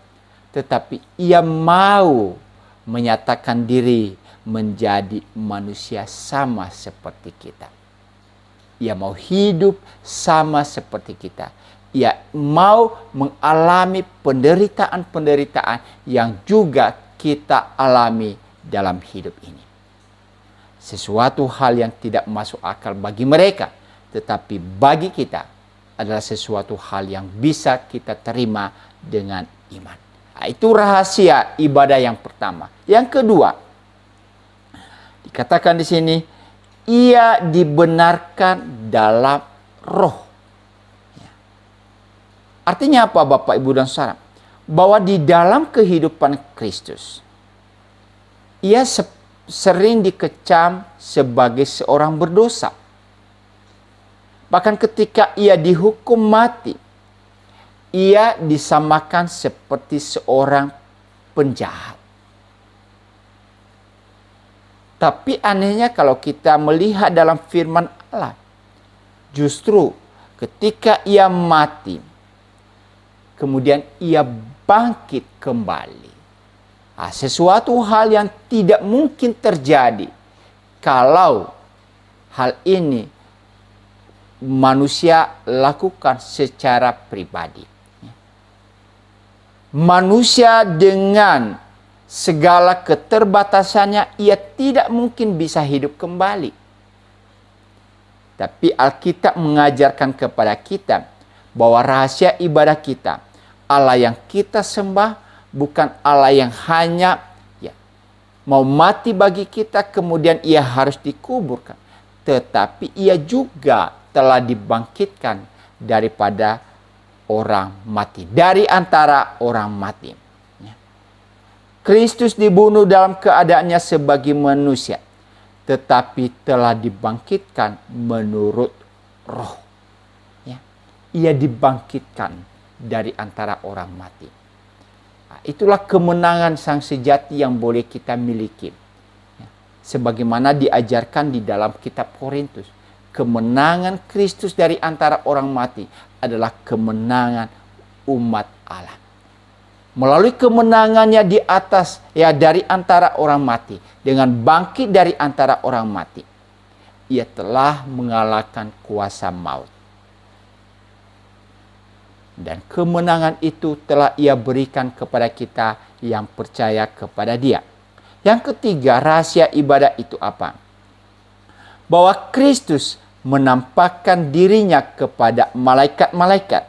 tetapi ia mau menyatakan diri menjadi manusia sama seperti kita. Ia mau hidup sama seperti kita. Ia mau mengalami penderitaan-penderitaan yang juga kita alami dalam hidup ini. Sesuatu hal yang tidak masuk akal bagi mereka, tetapi bagi kita adalah sesuatu hal yang bisa kita terima dengan iman. Nah, itu rahasia ibadah yang pertama. Yang kedua, dikatakan di sini, ia dibenarkan dalam roh. Artinya apa Bapak, Ibu, dan Saudara? Bahwa di dalam kehidupan Kristus, ia sering dikecam sebagai seorang berdosa. Bahkan ketika ia dihukum mati, ia disamakan seperti seorang penjahat. Tapi anehnya kalau kita melihat dalam firman Allah, justru ketika ia mati, kemudian ia bangkit kembali. Nah, sesuatu hal yang tidak mungkin terjadi kalau hal ini manusia lakukan secara pribadi. Manusia dengan segala keterbatasannya, ia tidak mungkin bisa hidup kembali. Tapi Alkitab mengajarkan kepada kita bahwa rahasia ibadah kita, Allah yang kita sembah, bukan Allah yang hanya mau mati bagi kita kemudian ia harus dikuburkan. Tetapi ia juga telah dibangkitkan daripada orang mati. Dari antara orang mati. Kristus dibunuh dalam keadaannya sebagai manusia. Tetapi telah dibangkitkan menurut roh. Ia dibangkitkan dari antara orang mati. Nah, itulah kemenangan sang sejati yang boleh kita miliki. Sebagaimana diajarkan di dalam kitab Korintus. Kemenangan Kristus dari antara orang mati adalah kemenangan umat Allah. Melalui kemenangannya di atas, dari antara orang mati. Dengan bangkit dari antara orang mati. Ia telah mengalahkan kuasa maut. Dan kemenangan itu telah ia berikan kepada kita yang percaya kepada dia. Yang ketiga, rahasia ibadah itu apa? Bahwa Kristus menampakkan dirinya kepada malaikat-malaikat.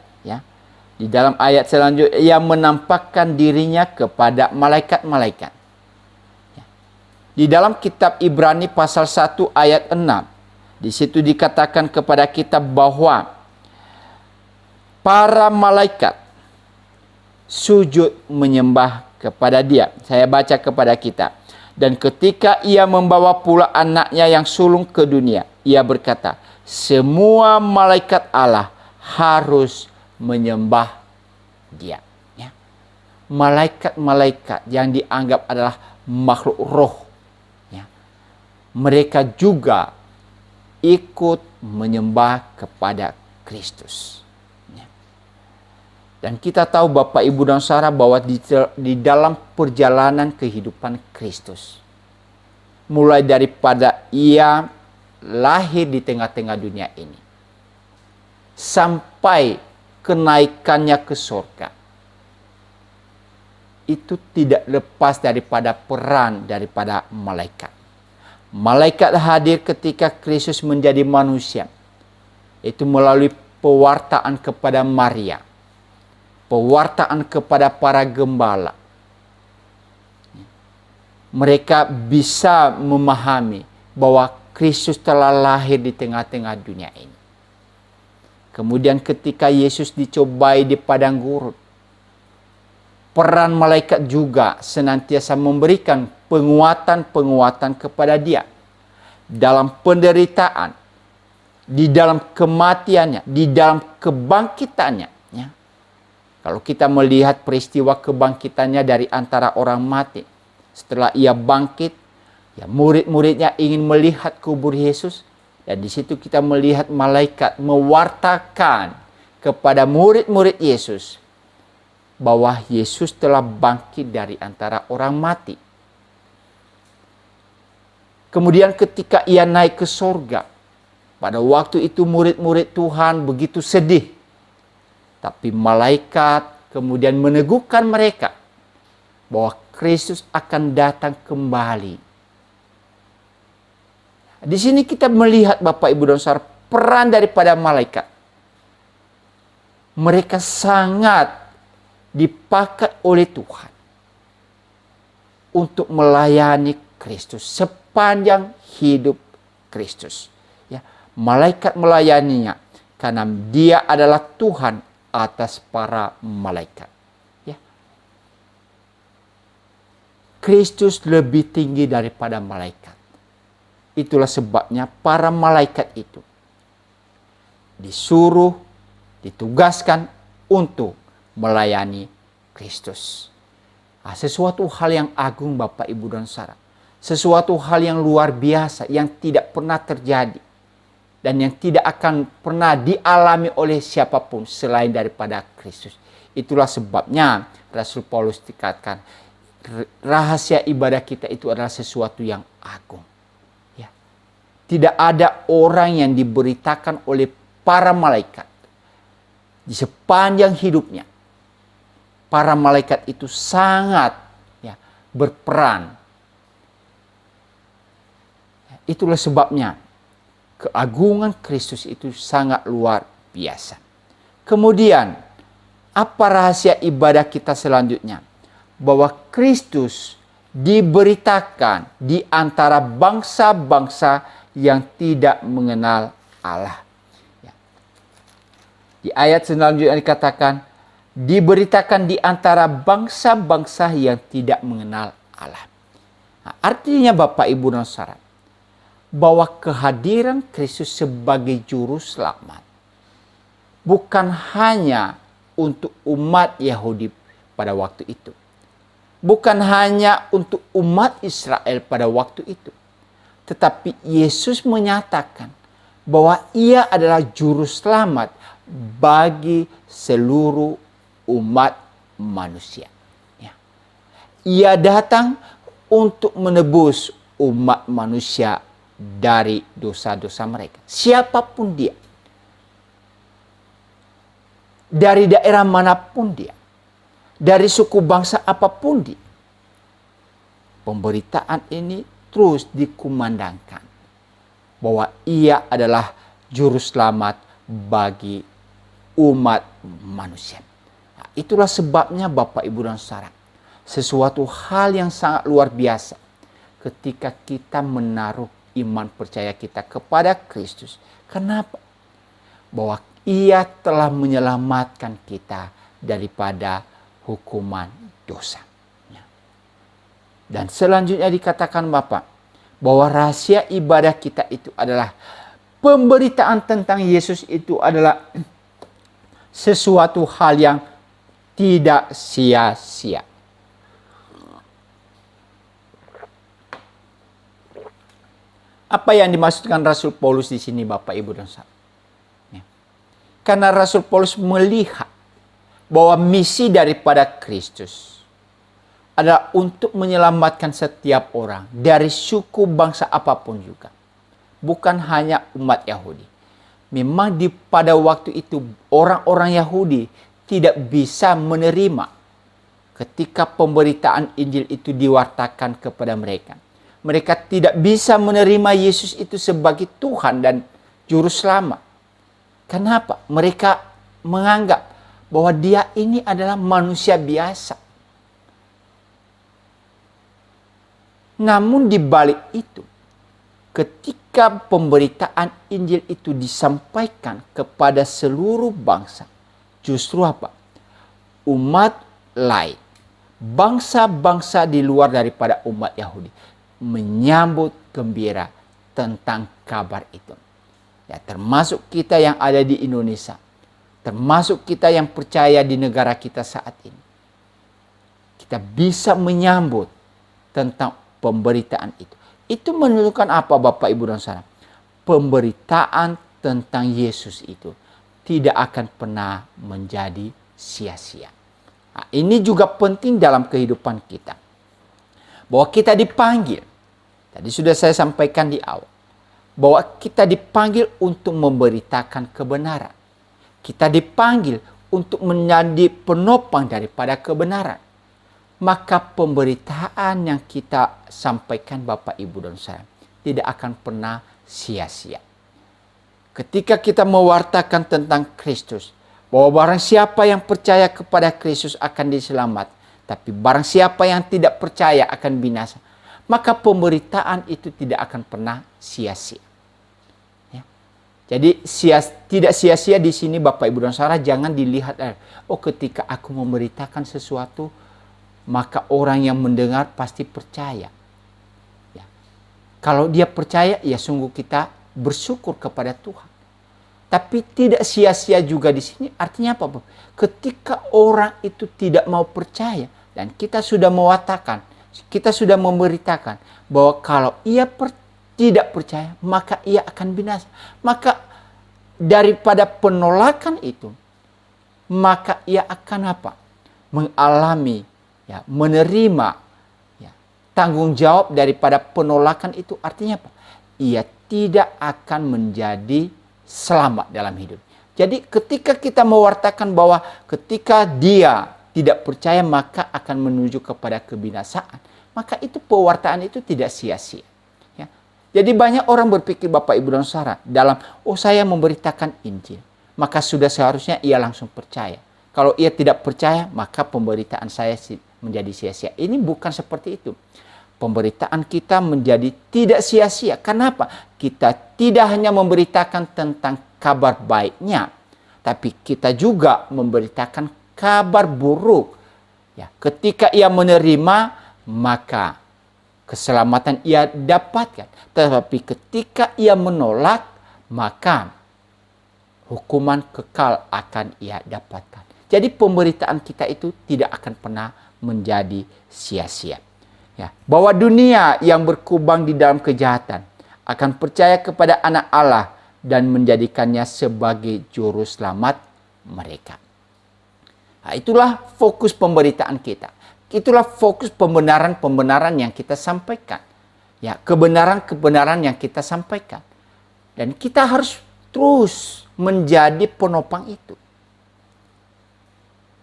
Di dalam ayat selanjutnya, ia menampakkan dirinya kepada malaikat-malaikat. Di dalam kitab Ibrani pasal 1 ayat 6. Di situ dikatakan kepada kita bahwa para malaikat sujud menyembah kepada dia. Saya baca kepada kita. Dan ketika ia membawa pula anaknya yang sulung ke dunia, ia berkata, semua malaikat Allah harus menyembah dia. Malaikat-malaikat yang dianggap adalah makhluk roh. Mereka juga ikut menyembah kepada Kristus. Dan kita tahu Bapak, Ibu, dan Saudara bahwa di dalam perjalanan kehidupan Kristus, mulai daripada ia lahir di tengah-tengah dunia ini, sampai kenaikannya ke surga, itu tidak lepas daripada peran daripada malaikat. Malaikat hadir ketika Kristus menjadi manusia, itu melalui pewartaan kepada Maria, pewartaan kepada para gembala. Mereka bisa memahami bahwa Kristus telah lahir di tengah-tengah dunia ini. Kemudian ketika Yesus dicobai di padang gurun, peran malaikat juga senantiasa memberikan penguatan-penguatan kepada dia. Dalam penderitaan, di dalam kematiannya, di dalam kebangkitannya. Kalau kita melihat peristiwa kebangkitannya dari antara orang mati, setelah ia bangkit, murid-muridnya ingin melihat kubur Yesus. Dan di situ kita melihat malaikat mewartakan kepada murid-murid Yesus bahwa Yesus telah bangkit dari antara orang mati. Kemudian ketika ia naik ke sorga, pada waktu itu murid-murid Tuhan begitu sedih. Tapi malaikat kemudian meneguhkan mereka bahwa Kristus akan datang kembali. Di sini kita melihat Bapak Ibu dan Saudara peran daripada malaikat. Mereka sangat dipakai oleh Tuhan untuk melayani Kristus sepanjang hidup Kristus. Ya, malaikat melayaninya karena dia adalah Tuhan atas para malaikat. Ya. Kristus lebih tinggi daripada malaikat. Itulah sebabnya para malaikat itu disuruh, ditugaskan untuk melayani Kristus. Nah, sesuatu hal yang agung Bapak Ibu dan Saudara. Sesuatu hal yang luar biasa yang tidak pernah terjadi. Dan yang tidak akan pernah dialami oleh siapapun selain daripada Kristus. Itulah sebabnya Rasul Paulus dikatakan rahasia ibadah kita itu adalah sesuatu yang agung. Ya. Tidak ada orang yang diberitakan oleh para malaikat di sepanjang hidupnya. Para malaikat itu sangat berperan. Itulah sebabnya keagungan Kristus itu sangat luar biasa. Kemudian, apa rahasia ibadah kita selanjutnya? Bahwa Kristus diberitakan di antara bangsa-bangsa yang tidak mengenal Allah. Ya. Di ayat selanjutnya dikatakan, diberitakan di antara bangsa-bangsa yang tidak mengenal Allah. Nah, artinya Bapak Ibu dan Saudara, bahwa kehadiran Kristus sebagai juru selamat bukan hanya untuk umat Yahudi pada waktu itu. Bukan hanya untuk umat Israel pada waktu itu. Tetapi Yesus menyatakan bahwa ia adalah juru selamat bagi seluruh umat manusia. Ya. Ia datang untuk menebus umat manusia dari dosa-dosa mereka. Siapapun dia. Dari daerah manapun dia. Dari suku bangsa apapun dia. Pemberitaan ini terus dikumandangkan. Bahwa ia adalah juru selamat bagi umat manusia. Nah, itulah sebabnya Bapak Ibu dan Saudara. Sesuatu hal yang sangat luar biasa. Ketika kita menaruh iman percaya kita kepada Kristus. Kenapa? Bahwa ia telah menyelamatkan kita daripada hukuman dosa. Dan selanjutnya dikatakan Bapak, bahwa rahasia ibadah kita itu adalah pemberitaan tentang Yesus itu adalah sesuatu hal yang tidak sia-sia. Apa yang dimaksudkan Rasul Paulus di sini Bapak Ibu dan Saudara? Ya. Karena Rasul Paulus melihat bahwa misi daripada Kristus adalah untuk menyelamatkan setiap orang dari suku bangsa apapun juga. Bukan hanya umat Yahudi. Memang pada waktu itu orang-orang Yahudi tidak bisa menerima ketika pemberitaan Injil itu diwartakan kepada mereka. Mereka tidak bisa menerima Yesus itu sebagai Tuhan dan Juru Selamat. Kenapa? Mereka menganggap bahwa dia ini adalah manusia biasa. Namun di balik itu, ketika pemberitaan Injil itu disampaikan kepada seluruh bangsa, justru apa? Umat lain, bangsa-bangsa di luar daripada umat Yahudi, menyambut gembira tentang kabar itu. Ya, termasuk kita yang ada di Indonesia. Termasuk kita yang percaya di negara kita saat ini. Kita bisa menyambut tentang pemberitaan itu. Itu menunjukkan apa Bapak Ibu dan Saudara? Pemberitaan tentang Yesus itu tidak akan pernah menjadi sia-sia. Nah, ini juga penting dalam kehidupan kita. Bahwa kita dipanggil. Tadi sudah saya sampaikan di awal. Bahwa kita dipanggil untuk memberitakan kebenaran. Kita dipanggil untuk menjadi penopang daripada kebenaran. Maka pemberitaan yang kita sampaikan Bapak, Ibu, dan saya tidak akan pernah sia-sia. Ketika kita mewartakan tentang Kristus, bahwa barang siapa yang percaya kepada Kristus akan diselamat, tapi barang siapa yang tidak percaya akan binasa, maka pemberitaan itu tidak akan pernah sia-sia. Ya. Jadi tidak sia-sia di sini Bapak, Ibu, dan saudara, jangan dilihat, oh ketika aku memberitakan sesuatu, maka orang yang mendengar pasti percaya. Ya. Kalau dia percaya, ya sungguh kita bersyukur kepada Tuhan. Tapi tidak sia-sia juga di sini. Artinya apa? Ketika orang itu tidak mau percaya dan kita sudah mewatakan, kita sudah memberitakan bahwa kalau ia tidak percaya, maka ia akan binasa. Maka daripada penolakan itu, maka ia akan apa? Mengalami, ya, menerima, ya, tanggung jawab daripada penolakan itu. Artinya apa? Ia tidak akan menjadi selamat dalam hidup. Jadi ketika kita mewartakan bahwa ketika dia tidak percaya maka akan menuju kepada kebinasaan, maka itu pewartaan itu tidak sia-sia. Ya. Jadi banyak orang berpikir Bapak, Ibu, dan saudara dalam, oh saya memberitakan Injil, maka sudah seharusnya ia langsung percaya. Kalau ia tidak percaya, maka pemberitaan saya menjadi sia-sia. Ini bukan seperti itu. Pemberitaan kita menjadi tidak sia-sia. Kenapa? Kita tidak hanya memberitakan tentang kabar baiknya, tapi kita juga memberitakan kabar buruk. Ya, ketika ia menerima, maka keselamatan ia dapatkan. Tetapi ketika ia menolak, maka hukuman kekal akan ia dapatkan. Jadi pemberitaan kita itu tidak akan pernah menjadi sia-sia. Ya, bahwa dunia yang berkubang di dalam kejahatan akan percaya kepada Anak Allah dan menjadikannya sebagai juru selamat mereka. Nah, itulah fokus pemberitaan kita. Itulah fokus pembenaran-pembenaran yang kita sampaikan. Ya, kebenaran-kebenaran yang kita sampaikan. Dan kita harus terus menjadi penopang itu.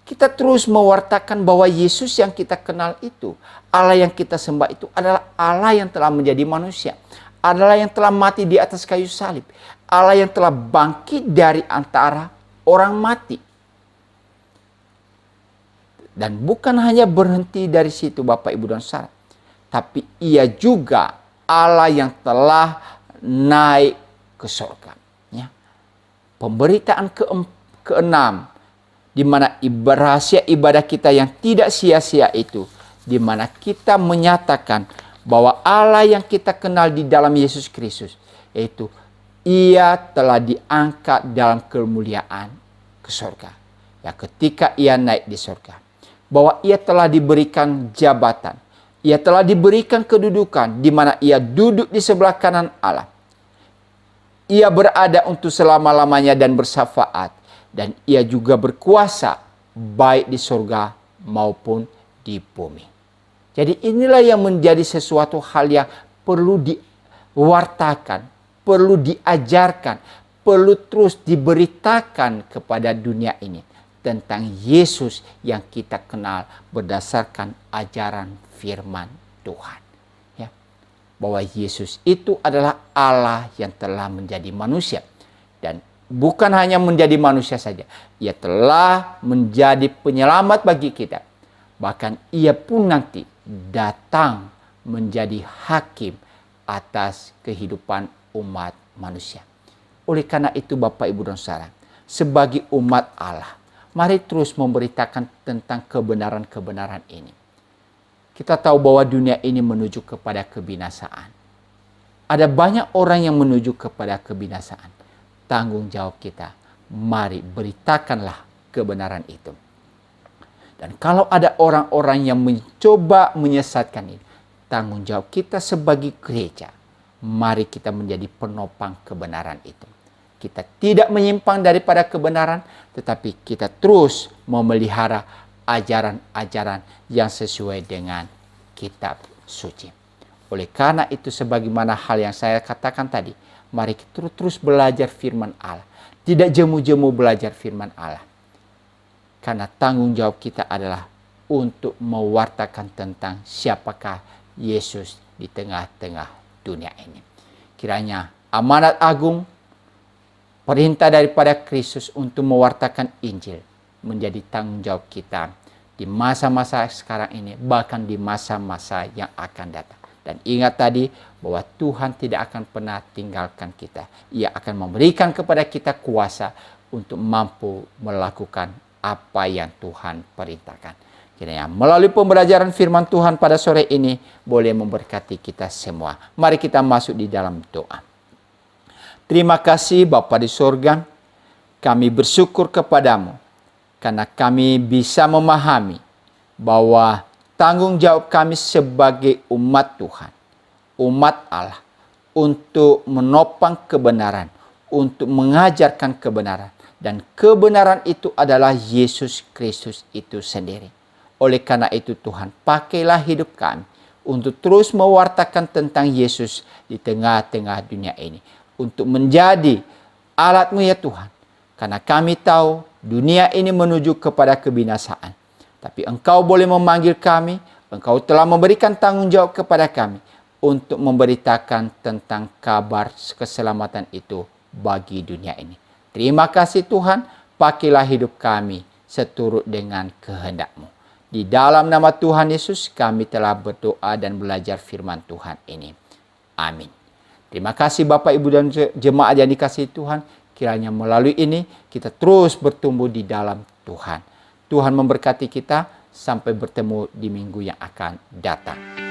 Kita terus mewartakan bahwa Yesus yang kita kenal itu, Allah yang kita sembah itu adalah Allah yang telah menjadi manusia. Adalah yang telah mati di atas kayu salib. Allah yang telah bangkit dari antara orang mati. Dan bukan hanya berhenti dari situ Bapak, Ibu, dan saudara. Tapi ia juga Allah yang telah naik ke surga. Ya. Pemberitaan keenam, di mana rahasia ibadah kita yang tidak sia-sia itu, di mana kita menyatakan bahwa Allah yang kita kenal di dalam Yesus Kristus, yaitu ia telah diangkat dalam kemuliaan ke surga. Ya, ketika ia naik di surga, bahwa ia telah diberikan jabatan, ia telah diberikan kedudukan di mana ia duduk di sebelah kanan Allah. Ia berada untuk selama-lamanya dan bersyafaat. Dan ia juga berkuasa baik di surga maupun di bumi. Jadi inilah yang menjadi sesuatu hal yang perlu diwartakan, perlu diajarkan, perlu terus diberitakan kepada dunia ini. Tentang Yesus yang kita kenal berdasarkan ajaran firman Tuhan. Ya. Bahwa Yesus itu adalah Allah yang telah menjadi manusia. Dan bukan hanya menjadi manusia saja. Ia telah menjadi penyelamat bagi kita. Bahkan ia pun nanti datang menjadi hakim atas kehidupan umat manusia. Oleh karena itu Bapak, Ibu, dan saudara, sebagai umat Allah, mari terus memberitakan tentang kebenaran-kebenaran ini. Kita tahu bahwa dunia ini menuju kepada kebinasaan. Ada banyak orang yang menuju kepada kebinasaan. Tanggung jawab kita, mari beritakanlah kebenaran itu. Dan kalau ada orang-orang yang mencoba menyesatkan ini, tanggung jawab kita sebagai gereja, mari kita menjadi penopang kebenaran itu. Kita tidak menyimpang daripada kebenaran, tetapi kita terus memelihara ajaran-ajaran yang sesuai dengan kitab suci. Oleh karena itu, sebagaimana hal yang saya katakan tadi, mari kita terus belajar firman Allah. Tidak jemu-jemu belajar firman Allah. Karena tanggung jawab kita adalah untuk mewartakan tentang siapakah Yesus di tengah-tengah dunia ini. Kiranya amanat agung, perintah daripada Kristus untuk mewartakan Injil menjadi tanggung jawab kita di masa-masa sekarang ini, bahkan di masa-masa yang akan datang. Dan ingat tadi bahwa Tuhan tidak akan pernah tinggalkan kita. Ia akan memberikan kepada kita kuasa untuk mampu melakukan apa yang Tuhan perintahkan. Kiranya melalui pembelajaran firman Tuhan pada sore ini boleh memberkati kita semua. Mari kita masuk di dalam doa. Terima kasih Bapa di sorga, kami bersyukur kepadamu karena kami bisa memahami bahwa tanggung jawab kami sebagai umat Tuhan, umat Allah, untuk menopang kebenaran, untuk mengajarkan kebenaran. Dan kebenaran itu adalah Yesus Kristus itu sendiri. Oleh karena itu Tuhan, pakailah hidup kami untuk terus mewartakan tentang Yesus di tengah-tengah dunia ini. Untuk menjadi alat-Mu ya Tuhan. Karena kami tahu dunia ini menuju kepada kebinasaan. Tapi Engkau boleh memanggil kami, Engkau telah memberikan tanggung jawab kepada kami untuk memberitakan tentang kabar keselamatan itu bagi dunia ini. Terima kasih Tuhan, pakailah hidup kami seturut dengan kehendak-Mu. Di dalam nama Tuhan Yesus kami telah berdoa dan belajar firman Tuhan ini. Amin. Terima kasih Bapak, Ibu, dan jemaat yang dikasihi Tuhan. Kiranya melalui ini kita terus bertumbuh di dalam Tuhan. Tuhan memberkati kita sampai bertemu di minggu yang akan datang.